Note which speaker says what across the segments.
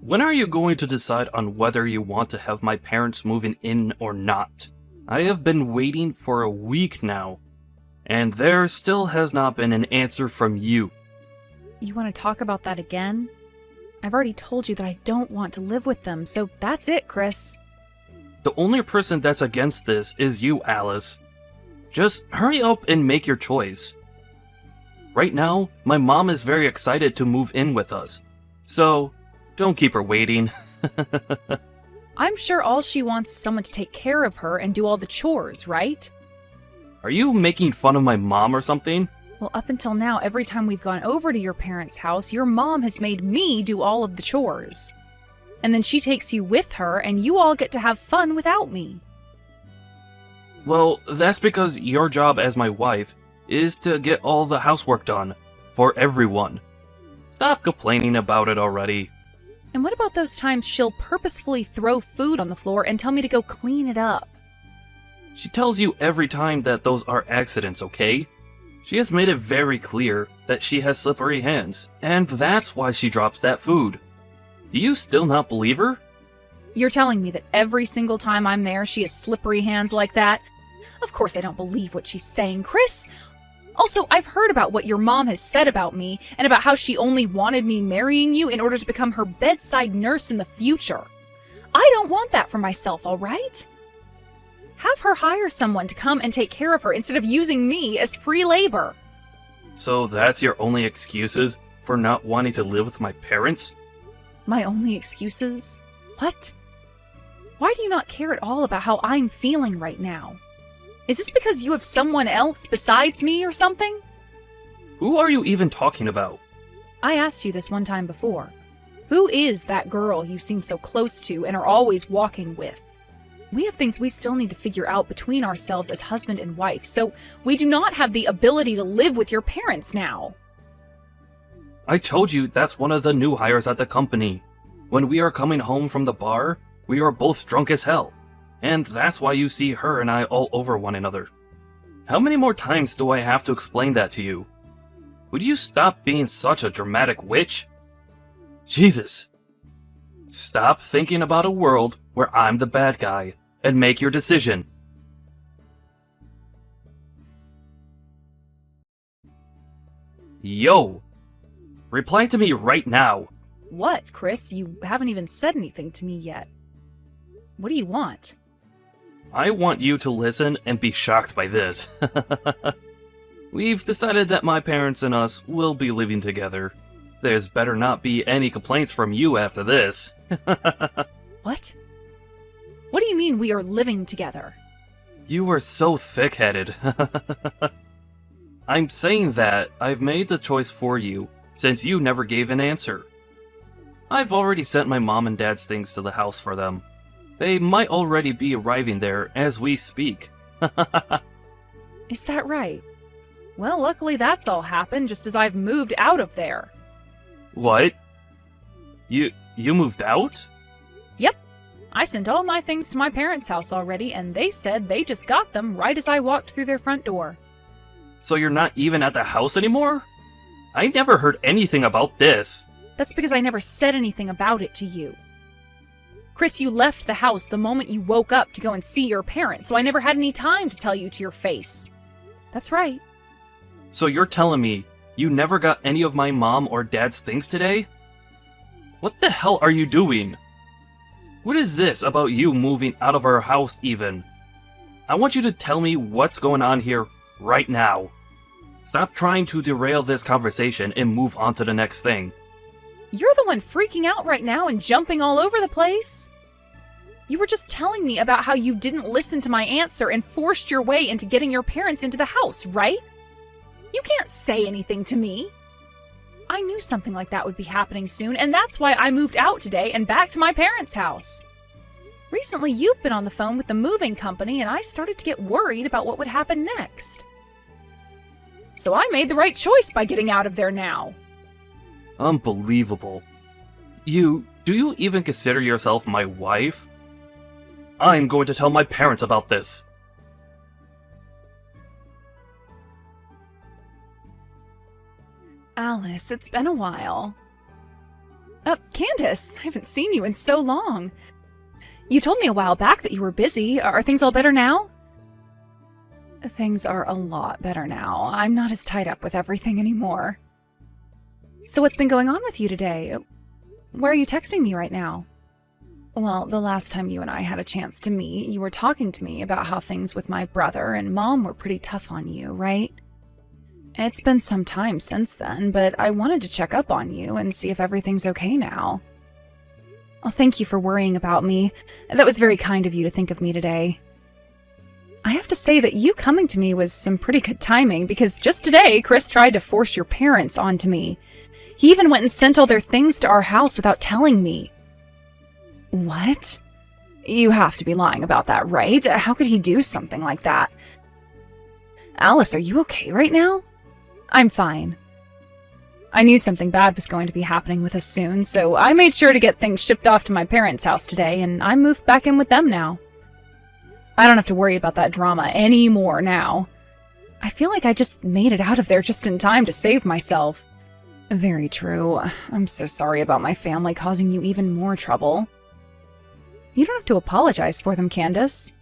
Speaker 1: When are you going to decide on whether you want to have my parents moving in or not? I have been waiting for a week now, and there still has not been an answer from you.
Speaker 2: You want to talk about that again? I've already told you that I don't want to live with them, so that's it, Chris.
Speaker 1: The only person that's against this is you, Alice. Just hurry up and make your choice. Right now, my mom is very excited to move in with us, so don't keep her waiting.
Speaker 2: I'm sure all she wants is someone to take care of her and do all the chores, right?
Speaker 1: Are you making fun of my mom or something?
Speaker 2: Well, up until now, every time we've gone over to your parents' house, your mom has made me do all of the chores. And then she takes you with her, and you all get to have fun without me.
Speaker 1: Well, that's because your job as my wife is to get all the housework done for everyone. Stop complaining about it already.
Speaker 2: And what about those times she'll purposefully throw food on the floor and tell me to go clean it up?
Speaker 1: She tells you every time that those are accidents, okay? She has made it very clear that she has slippery hands, and that's why she drops that food. Do you still not believe her?
Speaker 2: You're telling me that every single time I'm there, she has slippery hands like that? Of course I don't believe what she's saying, Chris. Also, I've heard about what your mom has said about me, and about how she only wanted me marrying you in order to become her bedside nurse in the future. I don't want that for myself, all right? Have her hire someone to come and take care of her instead of using me as free labor.
Speaker 1: So that's your only excuses for not wanting to live with my parents?
Speaker 2: My only excuses? What? Why do you not care at all about how I'm feeling right now? Is this because you have someone else besides me or something?
Speaker 1: Who are you even talking about?
Speaker 2: I asked you this one time before. Who is that girl you seem so close to and are always walking with? We have things we still need to figure out between ourselves as husband and wife, so we do not have the ability to live with your parents now.
Speaker 1: I told you that's one of the new hires at the company. When we are coming home from the bar, we are both drunk as hell. And that's why you see her and I all over one another. How many more times do I have to explain that to you? Would you stop being such a dramatic witch? Jesus. Stop thinking about a world where I'm the bad guy, and make your decision. Yo! Reply to me right now.
Speaker 2: What, Chris? You haven't even said anything to me yet. What do you want?
Speaker 1: I want you to listen and be shocked by this. We've decided that my parents and us will be living together. There's better not be any complaints from you after this.
Speaker 2: What? What do you mean we are living together?
Speaker 1: You are so thick-headed. I'm saying that I've made the choice for you, since you never gave an answer. I've already sent my mom and dad's things to the house for them. They might already be arriving there as we speak.
Speaker 2: Is that right? Well, luckily that's all happened just as I've moved out of there.
Speaker 1: What? You moved out?
Speaker 2: Yep. I sent all my things to my parents' house already, and they said they just got them right as I walked through their front door.
Speaker 1: So you're not even at the house anymore? I never heard anything about this.
Speaker 2: That's because I never said anything about it to you. Chris, you left the house the moment you woke up to go and see your parents, so I never had any time to tell you to your face. That's right.
Speaker 1: So you're telling me you never got any of my mom or dad's things today? What the hell are you doing? What is this about you moving out of our house even? I want you to tell me what's going on here right now. Stop trying to derail this conversation and move on to the next thing.
Speaker 2: You're the one freaking out right now and jumping all over the place. You were just telling me about how you didn't listen to my answer and forced your way into getting your parents into the house, right? You can't say anything to me. I knew something like that would be happening soon, and that's why I moved out today and back to my parents' house. Recently, you've been on the phone with the moving company, and I started to get worried about what would happen next. So I made the right choice by getting out of there now.
Speaker 1: Unbelievable. Do you even consider yourself my wife? I'm going to tell my parents about this.
Speaker 2: Alice, it's been a while. Candace, I haven't seen you in so long. You told me a while back that you were busy. Are things all better now? Things are a lot better now. I'm not as tied up with everything anymore. So what's been going on with you today? Where are you texting me right now? Well, the last time you and I had a chance to meet, you were talking to me about how things with my brother and Mom were pretty tough on you, right? It's been some time since then, but I wanted to check up on you and see if everything's okay now. Well, thank you for worrying about me. That was very kind of you to think of me today. I have to say that you coming to me was some pretty good timing, because just today, Chris tried to force your parents onto me. He even went and sent all their things to our house without telling me. What? You have to be lying about that, right? How could he do something like that? Alice, are you okay right now? I'm fine. I knew something bad was going to be happening with us soon, so I made sure to get things shipped off to my parents' house today, and I moved back in with them now. I don't have to worry about that drama anymore now. I feel like I just made it out of there just in time to save myself. Very true. I'm so sorry about my family causing you even more trouble. You don't have to apologize for them, Candace.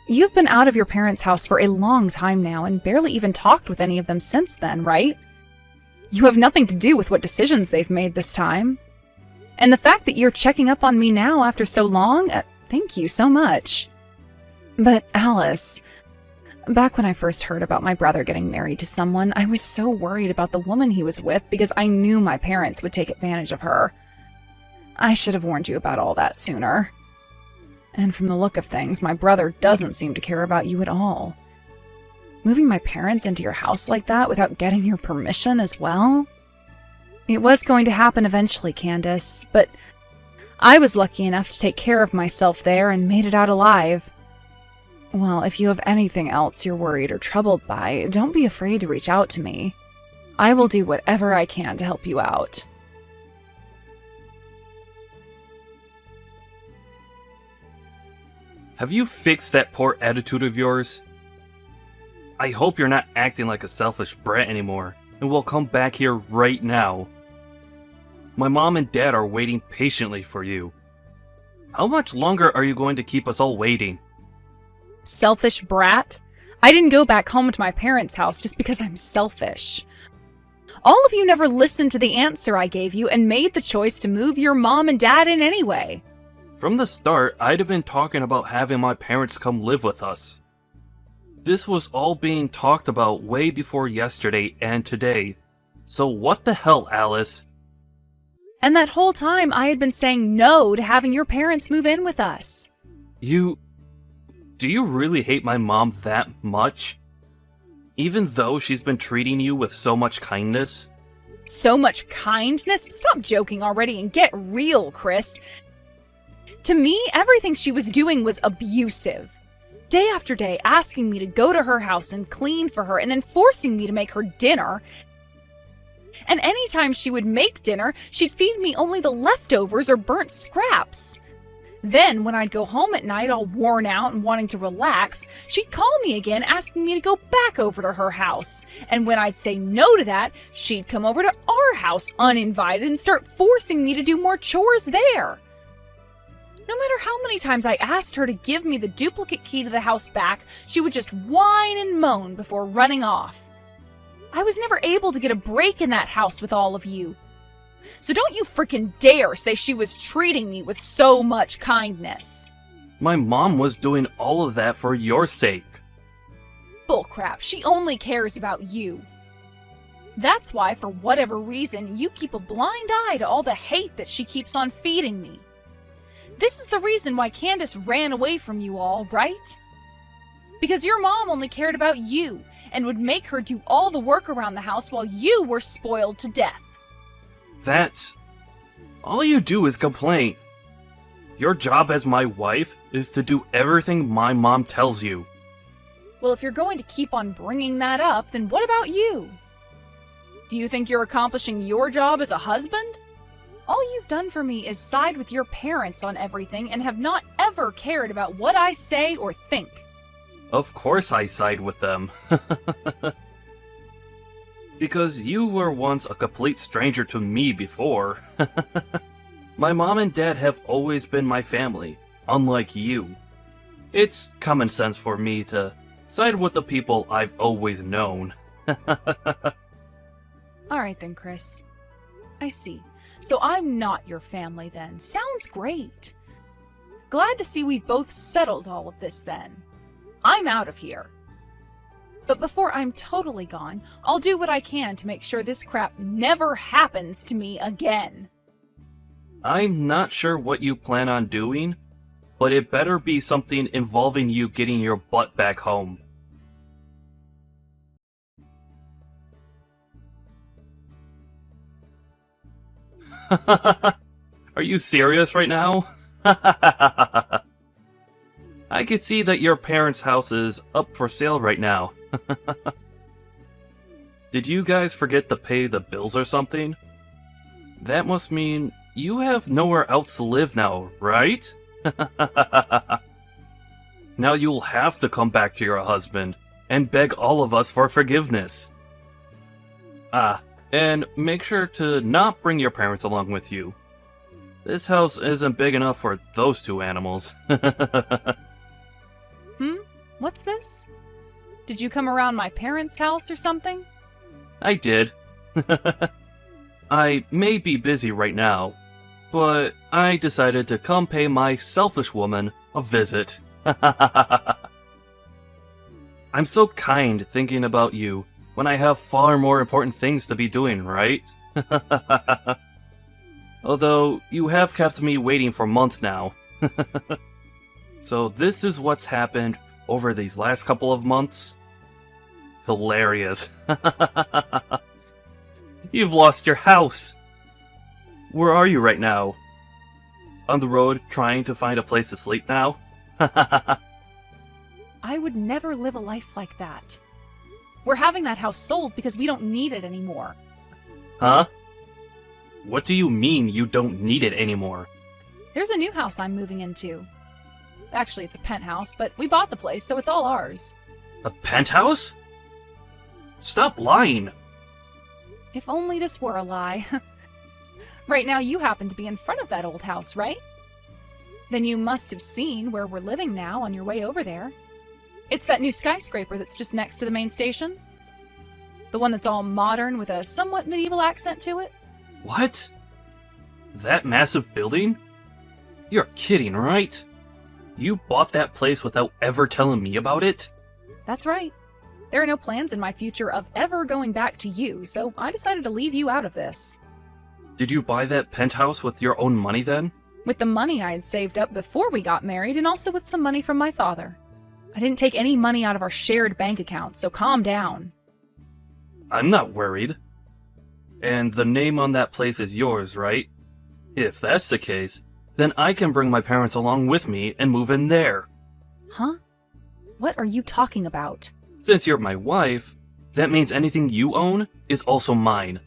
Speaker 2: You've been out of your parents' house for a long time now and barely even talked with any of them since then, right? You have nothing to do with what decisions they've made this time. And the fact that you're checking up on me now after so long, thank you so much. But Alice, back when I first heard about my brother getting married to someone, I was so worried about the woman he was with because I knew my parents would take advantage of her. I should have warned you about all that sooner. And from the look of things, my brother doesn't seem to care about you at all. Moving my parents into your house like that without getting your permission as well? It was going to happen eventually, Candace, but I was lucky enough to take care of myself there and made it out alive. Well, if you have anything else you're worried or troubled by, don't be afraid to reach out to me. I will do whatever I can to help you out.
Speaker 1: Have you fixed that poor attitude of yours? I hope you're not acting like a selfish brat anymore, and will come back here right now. My mom and dad are waiting patiently for you. How much longer are you going to keep us all waiting?
Speaker 2: Selfish brat? I didn't go back home to my parents' house just because I'm selfish. All of you never listened to the answer I gave you and made the choice to move your mom and dad in anyway.
Speaker 1: From the start, I'd have been talking about having my parents come live with us. This was all being talked about way before yesterday and today. So what the hell, Alice?
Speaker 2: And that whole time I had been saying no to having your parents move in with us.
Speaker 1: Do you really hate my mom that much? Even though she's been treating you with so much kindness?
Speaker 2: So much kindness? Stop joking already and get real, Chris. To me, everything she was doing was abusive. Day after day, asking me to go to her house and clean for her, and then forcing me to make her dinner. And anytime she would make dinner, she'd feed me only the leftovers or burnt scraps. Then, when I'd go home at night all worn out and wanting to relax, she'd call me again asking me to go back over to her house. And when I'd say no to that, she'd come over to our house uninvited and start forcing me to do more chores there. No matter how many times I asked her to give me the duplicate key to the house back, she would just whine and moan before running off. I was never able to get a break in that house with all of you. So don't you frickin' dare say she was treating me with so much kindness.
Speaker 1: My mom was doing all of that for your sake.
Speaker 2: Bullcrap, she only cares about you. That's why, for whatever reason, you keep a blind eye to all the hate that she keeps on feeding me. This is the reason why Candace ran away from you all, right? Because your mom only cared about you and would make her do all the work around the house while you were spoiled to death.
Speaker 1: That's... all you do is complain. Your job as my wife is to do everything my mom tells you.
Speaker 2: Well, if you're going to keep on bringing that up, then what about you? Do you think you're accomplishing your job as a husband? All you've done for me is side with your parents on everything and have not ever cared about what I say or think.
Speaker 1: Of course I side with them. Because you were once a complete stranger to me before. My mom and dad have always been my family, unlike you. It's common sense for me to side with the people I've always known.
Speaker 2: Alright then, Chris. I see. So I'm not your family then. Sounds great. Glad to see we've both settled all of this then. I'm out of here. But before I'm totally gone, I'll do what I can to make sure this crap never happens to me again.
Speaker 1: I'm not sure what you plan on doing, but it better be something involving you getting your butt back home. Are you serious right now? I could see that your parents' house is up for sale right now. Did you guys forget to pay the bills or something? That must mean you have nowhere else to live now, right? Now you'll have to come back to your husband and beg all of us for forgiveness. And make sure to not bring your parents along with you. This house isn't big enough for those two animals.
Speaker 2: What's this? Did you come around my parents' house or something?
Speaker 1: I did. I may be busy right now, but I decided to come pay my selfish woman a visit. I'm so kind thinking about you when I have far more important things to be doing, right? Although, you have kept me waiting for months now. So this is what's happened over these last couple of months? Hilarious. You've lost your house! Where are you right now? On the road trying to find a place to sleep now?
Speaker 2: I would never live a life like that. We're having that house sold because we don't need it anymore.
Speaker 1: Huh? What do you mean you don't need it anymore?
Speaker 2: There's a new house I'm moving into. Actually, it's a penthouse, but we bought the place, so it's all ours.
Speaker 1: A penthouse? Stop lying!
Speaker 2: If only this were a lie. Right now, you happen to be in front of that old house, right? Then you must have seen where we're living now on your way over there. It's that new skyscraper that's just next to the main station. The one that's all modern with a somewhat medieval accent to it.
Speaker 1: What? That massive building? You're kidding, right? You bought that place without ever telling me about it?
Speaker 2: That's right. There are no plans in my future of ever going back to you, so I decided to leave you out of this.
Speaker 1: Did you buy that penthouse with your own money then?
Speaker 2: With the money I had saved up before we got married, and also with some money from my father. I didn't take any money out of our shared bank account, so calm down.
Speaker 1: I'm not worried. And the name on that place is yours, right? If that's the case, then I can bring my parents along with me and move in there.
Speaker 2: Huh? What are you talking about?
Speaker 1: Since you're my wife, that means anything you own is also mine.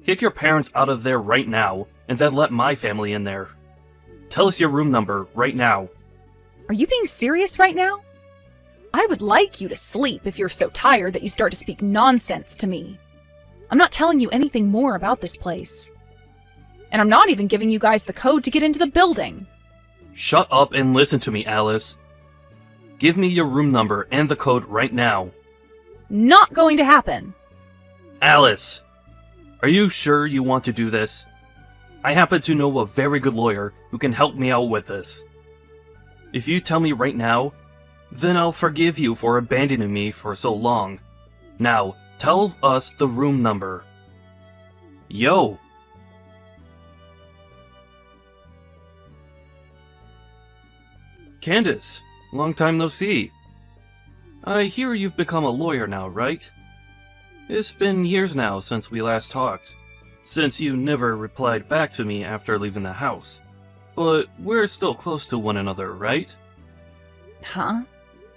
Speaker 1: Kick your parents out of there right now, and then let my family in there. Tell us your room number right now.
Speaker 2: Are you being serious right now? I would like you to sleep if you're so tired that you start to speak nonsense to me. I'm not telling you anything more about this place. And I'm not even giving you guys the code to get into the building.
Speaker 1: Shut up and listen to me, Alice. Give me your room number and the code right now.
Speaker 2: Not going to happen.
Speaker 1: Alice! Are you sure you want to do this? I happen to know a very good lawyer who can help me out with this. If you tell me right now, then I'll forgive you for abandoning me for so long. Now, tell us the room number. Yo! Candace, long time no see. I hear you've become a lawyer now, right? It's been years now since we last talked, since you never replied back to me after leaving the house. But we're still close to one another, right?
Speaker 2: Huh?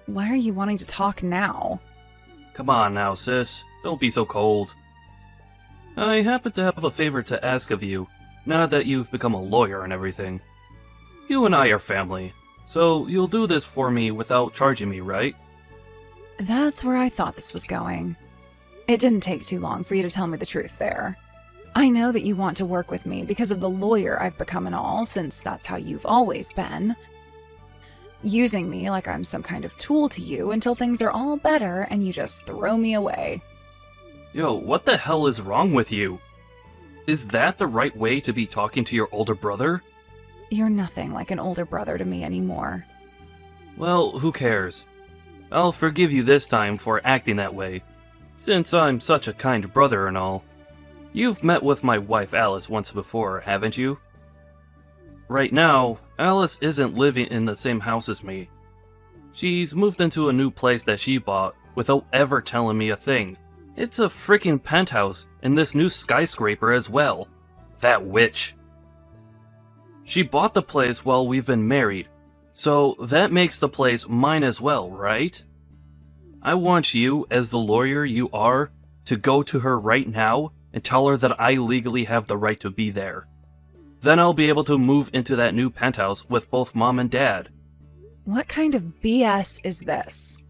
Speaker 2: Why are you wanting to talk now?
Speaker 1: Come on now, sis. Don't be so cold. I happen to have a favor to ask of you, now that you've become a lawyer and everything. You and I are family, so you'll do this for me without charging me, right?
Speaker 2: That's where I thought this was going. It didn't take too long for you to tell me the truth there. I know that you want to work with me because of the lawyer I've become and all, since that's how you've always been. Using me like I'm some kind of tool to you until things are all better and you just throw me away.
Speaker 1: Yo, what the hell is wrong with you? Is that the right way to be talking to your older brother?
Speaker 2: You're nothing like an older brother to me anymore.
Speaker 1: Well, who cares? I'll forgive you this time for acting that way, since I'm such a kind brother and all. You've met with my wife Alice once before, haven't you? Right now, Alice isn't living in the same house as me. She's moved into a new place that she bought without ever telling me a thing. It's a freaking penthouse in this new skyscraper as well. That witch. She bought the place while we've been married, so that makes the place mine as well, right? I want you, as the lawyer you are, to go to her right now and tell her that I legally have the right to be there. Then I'll be able to move into that new penthouse with both Mom and Dad.
Speaker 2: What kind of BS is this?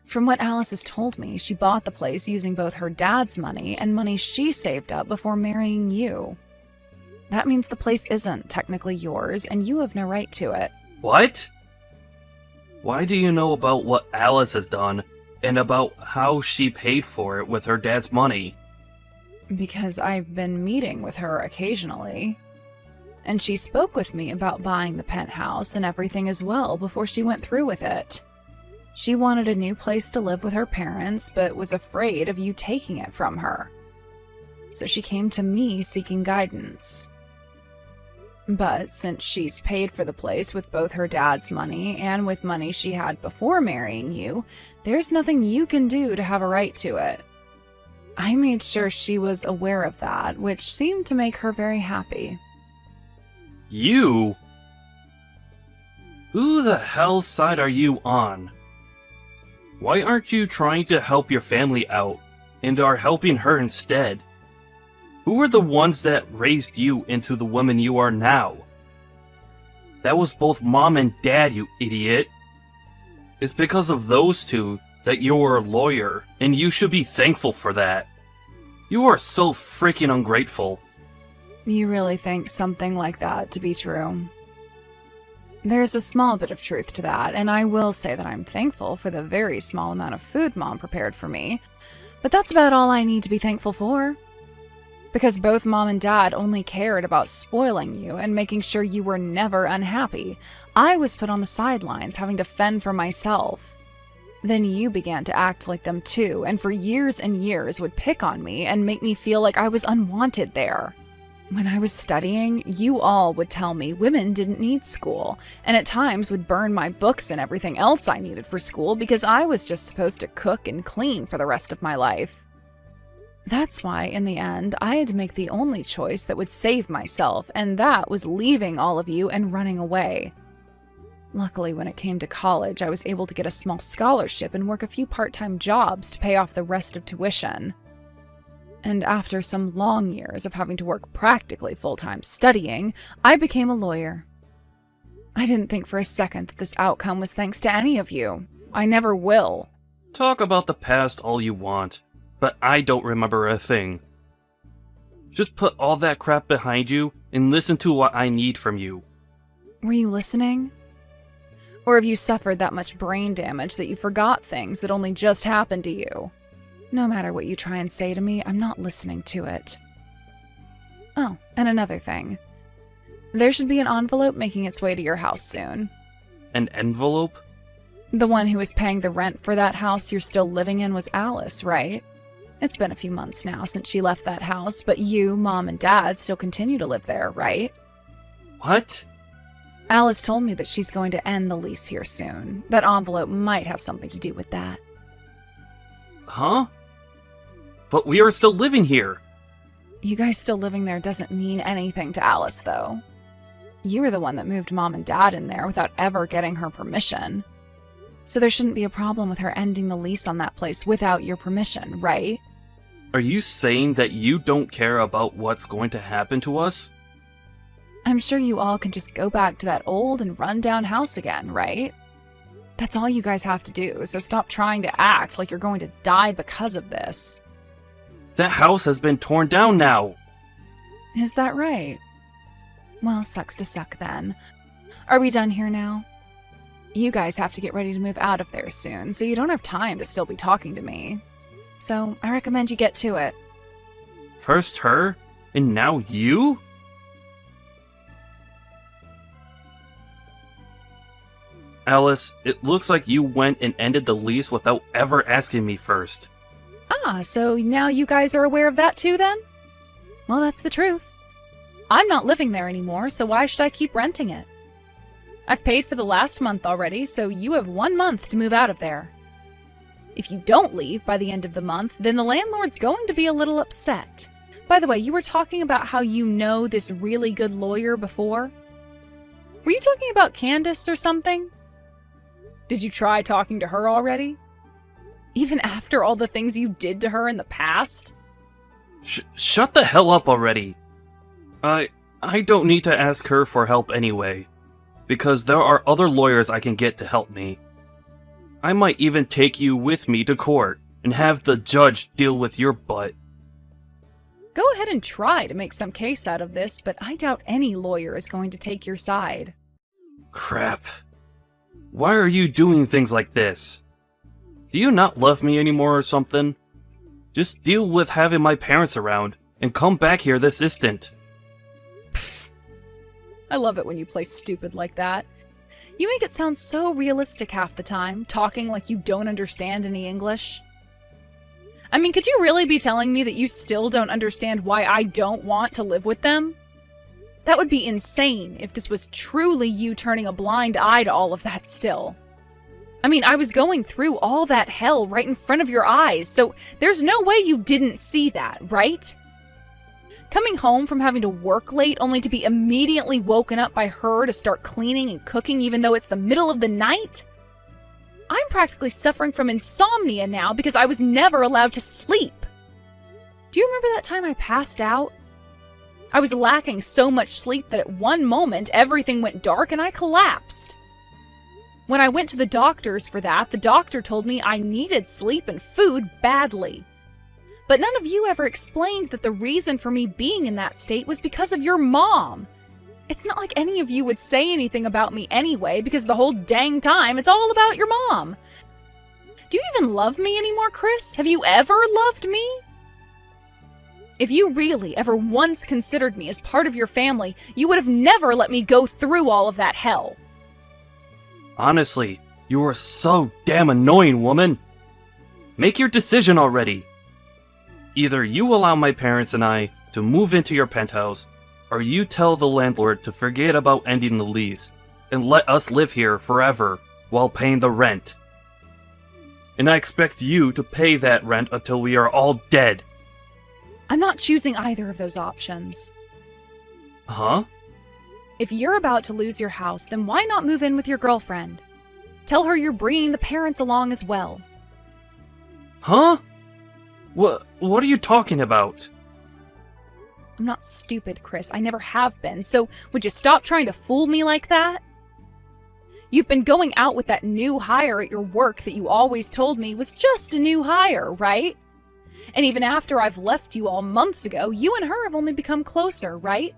Speaker 2: From what Alice has told me, she bought the place using both her dad's money and money she saved up before marrying you. That means the place isn't technically yours, and you have no right to it.
Speaker 1: What? Why do you know about what Alice has done, and about how she paid for it with her dad's money?
Speaker 2: Because I've been meeting with her occasionally. And she spoke with me about buying the penthouse and everything as well before she went through with it. She wanted a new place to live with her parents, but was afraid of you taking it from her. So she came to me seeking guidance. But since she's paid for the place with both her dad's money and with money she had before marrying you, there's nothing you can do to have a right to it. I made sure she was aware of that, which seemed to make her very happy.
Speaker 1: You? Who the hell's side are you on? Why aren't you trying to help your family out, and are helping her instead? Who are the ones that raised you into the woman you are now? That was both Mom and Dad, you idiot. It's because of those two that you're a lawyer, and you should be thankful for that. You are so freaking ungrateful.
Speaker 2: You really think something like that to be true? There's a small bit of truth to that, and I will say that I'm thankful for the very small amount of food Mom prepared for me, but that's about all I need to be thankful for. Because both Mom and Dad only cared about spoiling you and making sure you were never unhappy, I was put on the sidelines having to fend for myself. Then you began to act like them too, and for years and years would pick on me and make me feel like I was unwanted there. When I was studying, you all would tell me women didn't need school, and at times would burn my books and everything else I needed for school because I was just supposed to cook and clean for the rest of my life. That's why, in the end, I had to make the only choice that would save myself, and that was leaving all of you and running away. Luckily, when it came to college, I was able to get a small scholarship and work a few part-time jobs to pay off the rest of tuition. And after some long years of having to work practically full-time studying, I became a lawyer. I didn't think for a second that this outcome was thanks to any of you. I never will.
Speaker 1: Talk about the past all you want, but I don't remember a thing. Just put all that crap behind you and listen to what I need from you.
Speaker 2: Were you listening? Or have you suffered that much brain damage that you forgot things that only just happened to you? No matter what you try and say to me, I'm not listening to it. Oh, and another thing. There should be an envelope making its way to your house soon.
Speaker 1: An envelope?
Speaker 2: The one who was paying the rent for that house you're still living in was Alice, right? It's been a few months now since she left that house, but you, Mom, and Dad still continue to live there, right?
Speaker 1: What?
Speaker 2: Alice told me that she's going to end the lease here soon. That envelope might have something to do with that.
Speaker 1: Huh? But we are still living here.
Speaker 2: You guys still living there doesn't mean anything to Alice, though. You were the one that moved Mom and Dad in there without ever getting her permission. So there shouldn't be a problem with her ending the lease on that place without your permission, right?
Speaker 1: Are you saying that you don't care about what's going to happen to us?
Speaker 2: I'm sure you all can just go back to that old and run-down house again, right? That's all you guys have to do, so stop trying to act like you're going to die because of this.
Speaker 1: That house has been torn down now.
Speaker 2: Is that right? Well, sucks to suck then. Are we done here now? You guys have to get ready to move out of there soon, so you don't have time to still be talking to me. So I recommend you get to it.
Speaker 1: First her, and now you? Alice, it looks like you went and ended the lease without ever asking me first.
Speaker 2: Ah, so now you guys are aware of that too then? Well, that's the truth. I'm not living there anymore, so why should I keep renting it? I've paid for the last month already, so you have 1 month to move out of there. If you don't leave by the end of the month, then the landlord's going to be a little upset. By the way, you were talking about how you know this really good lawyer before? Were you talking about Candace or something? Did you try talking to her already? Even after all the things you did to her in the past?
Speaker 1: Shut the hell up already. I don't need to ask her for help anyway, because there are other lawyers I can get to help me. I might even take you with me to court and have the judge deal with your butt.
Speaker 2: Go ahead and try to make some case out of this, but I doubt any lawyer is going to take your side.
Speaker 1: Crap. Why are you doing things like this? Do you not love me anymore or something? Just deal with having my parents around and come back here this instant.
Speaker 2: I love it when you play stupid like that. You make it sound so realistic half the time, talking like you don't understand any English. I mean, could you really be telling me that you still don't understand why I don't want to live with them? That would be insane if this was truly you turning a blind eye to all of that still. I mean, I was going through all that hell right in front of your eyes, so there's no way you didn't see that, right? Coming home from having to work late only to be immediately woken up by her to start cleaning and cooking even though it's the middle of the night? I'm practically suffering from insomnia now because I was never allowed to sleep. Do you remember that time I passed out? I was lacking so much sleep that at one moment everything went dark and I collapsed. When I went to the doctors for that, the doctor told me I needed sleep and food badly. But none of you ever explained that the reason for me being in that state was because of your mom. It's not like any of you would say anything about me anyway, because the whole dang time it's all about your mom. Do you even love me anymore, Chris? Have you ever loved me? If you really ever once considered me as part of your family, you would have never let me go through all of that hell.
Speaker 1: Honestly, you are so damn annoying, woman. Make your decision already. Either you allow my parents and I to move into your penthouse, or you tell the landlord to forget about ending the lease and let us live here forever while paying the rent. And I expect you to pay that rent until we are all dead.
Speaker 2: I'm not choosing either of those options.
Speaker 1: Huh?
Speaker 2: If you're about to lose your house, then why not move in with your girlfriend? Tell her you're bringing the parents along as well.
Speaker 1: Huh? What are you talking about?
Speaker 2: I'm not stupid, Chris. I never have been, so would you stop trying to fool me like that? You've been going out with that new hire at your work that you always told me was just a new hire, right? And even after I've left you all months ago, you and her have only become closer, right?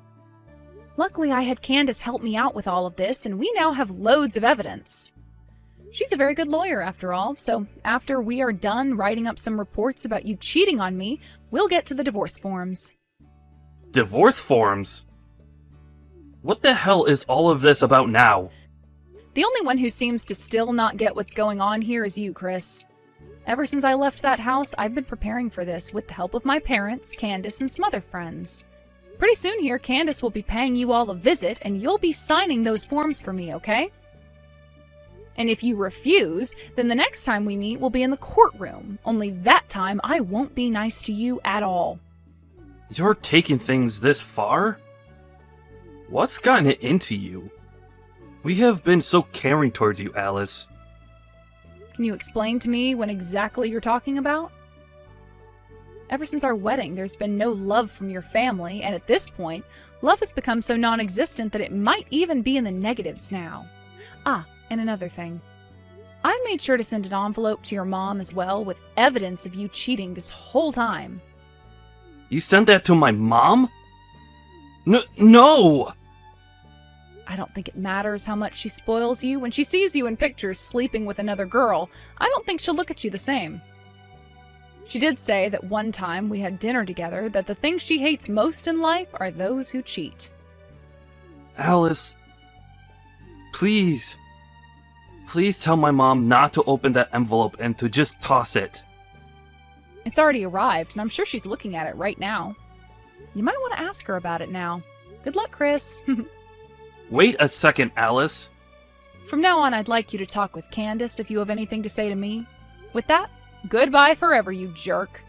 Speaker 2: Luckily, I had Candace help me out with all of this, and we now have loads of evidence. She's a very good lawyer, after all, so after we are done writing up some reports about you cheating on me, we'll get to the divorce forms.
Speaker 1: Divorce forms? What the hell is all of this about now?
Speaker 2: The only one who seems to still not get what's going on here is you, Chris. Ever since I left that house, I've been preparing for this with the help of my parents, Candace, and some other friends. Pretty soon here, Candace will be paying you all a visit, and you'll be signing those forms for me, okay? And if you refuse, then the next time we meet will be in the courtroom, only that time I won't be nice to you at all.
Speaker 1: You're taking things this far? What's gotten it into you? We have been so caring towards you, Alice.
Speaker 2: Can you explain to me what exactly you're talking about? Ever since our wedding, there's been no love from your family, and at this point, love has become so non-existent that it might even be in the negatives now. Ah, and another thing. I made sure to send an envelope to your mom as well with evidence of you cheating this whole time.
Speaker 1: You sent that to my mom? No!
Speaker 2: I don't think it matters how much she spoils you. When she sees you in pictures sleeping with another girl, I don't think she'll look at you the same. She did say that one time we had dinner together that the things she hates most in life are those who cheat.
Speaker 1: Alice, please tell my mom not to open that envelope and to just toss it.
Speaker 2: It's already arrived, and I'm sure she's looking at it right now. You might want to ask her about it now. Good luck, Chris.
Speaker 1: Wait a second, Alice.
Speaker 2: From now on, I'd like you to talk with Candace if you have anything to say to me. With that, goodbye forever, you jerk.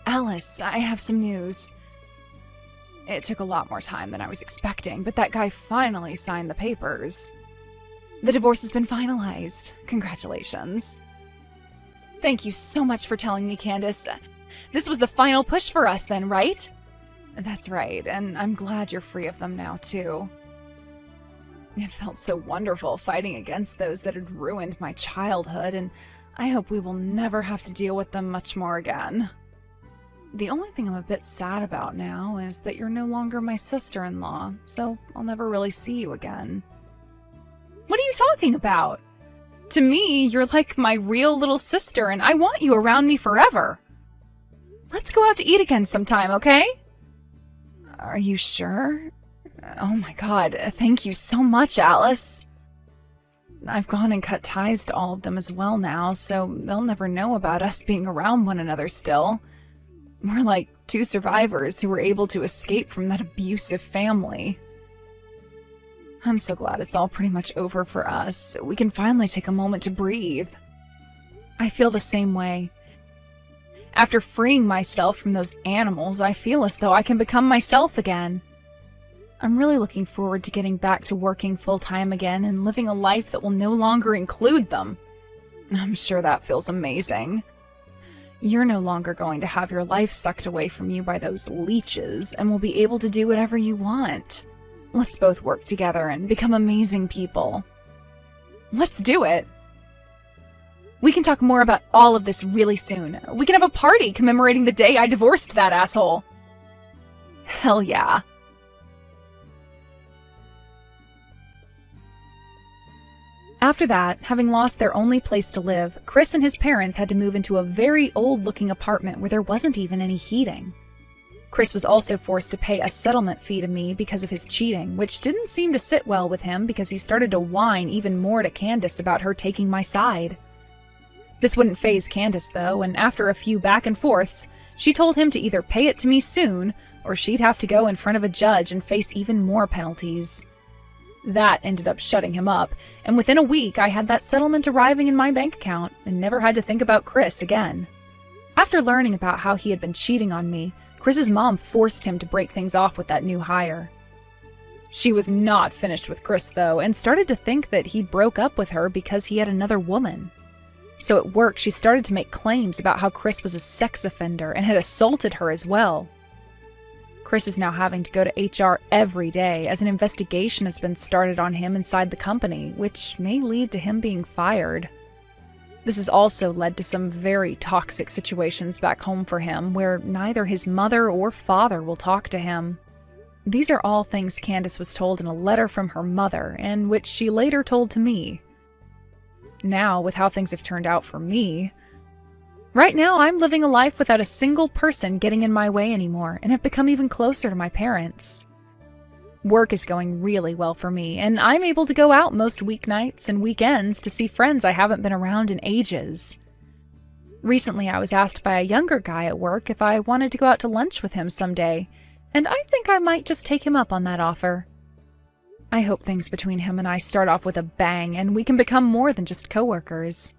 Speaker 2: Alice, I have some news. It took a lot more time than I was expecting, but that guy finally signed the papers. The divorce has been finalized. Congratulations. Thank you so much for telling me, Candace. This was the final push for us then, right? That's right, and I'm glad you're free of them now, too. It felt so wonderful fighting against those that had ruined my childhood, and I hope we will never have to deal with them much more again. The only thing I'm a bit sad about now is that you're no longer my sister-in-law, so I'll never really see you again. What are you talking about? To me, you're like my real little sister, and I want you around me forever. Let's go out to eat again sometime, okay? Are you sure? Oh my god, thank you so much, Alice. I've gone and cut ties to all of them as well now, so they'll never know about us being around one another still. We're like two survivors who were able to escape from that abusive family. I'm so glad it's all pretty much over for us. We can finally take a moment to breathe. I feel the same way. After freeing myself from those animals, I feel as though I can become myself again. I'm really looking forward to getting back to working full-time again and living a life that will no longer include them. I'm sure that feels amazing. You're no longer going to have your life sucked away from you by those leeches and will be able to do whatever you want. Let's both work together and become amazing people. Let's do it! We can talk more about all of this really soon. We can have a party commemorating the day I divorced that asshole. Hell yeah. After that, having lost their only place to live, Chris and his parents had to move into a very old-looking apartment where there wasn't even any heating. Chris was also forced to pay a settlement fee to me because of his cheating, which didn't seem to sit well with him because he started to whine even more to Candace about her taking my side. This wouldn't faze Candace, though, and after a few back and forths, she told him to either pay it to me soon, or she'd have to go in front of a judge and face even more penalties. That ended up shutting him up, and within a week I had that settlement arriving in my bank account and never had to think about Chris again. After learning about how he had been cheating on me, Chris's mom forced him to break things off with that new hire. She was not finished with Chris, though, and started to think that he broke up with her because he had another woman. So at work, she started to make claims about how Chris was a sex offender and had assaulted her as well. Chris is now having to go to HR every day as an investigation has been started on him inside the company, which may lead to him being fired. This has also led to some very toxic situations back home for him, where neither his mother or father will talk to him. These are all things Candace was told in a letter from her mother, and which she later told to me. Now, with how things have turned out for me, right now I'm living a life without a single person getting in my way anymore, and have become even closer to my parents. Work is going really well for me, and I'm able to go out most weeknights and weekends to see friends I haven't been around in ages. Recently, I was asked by a younger guy at work if I wanted to go out to lunch with him someday, and I think I might just take him up on that offer. I hope things between him and I start off with a bang, and we can become more than just coworkers.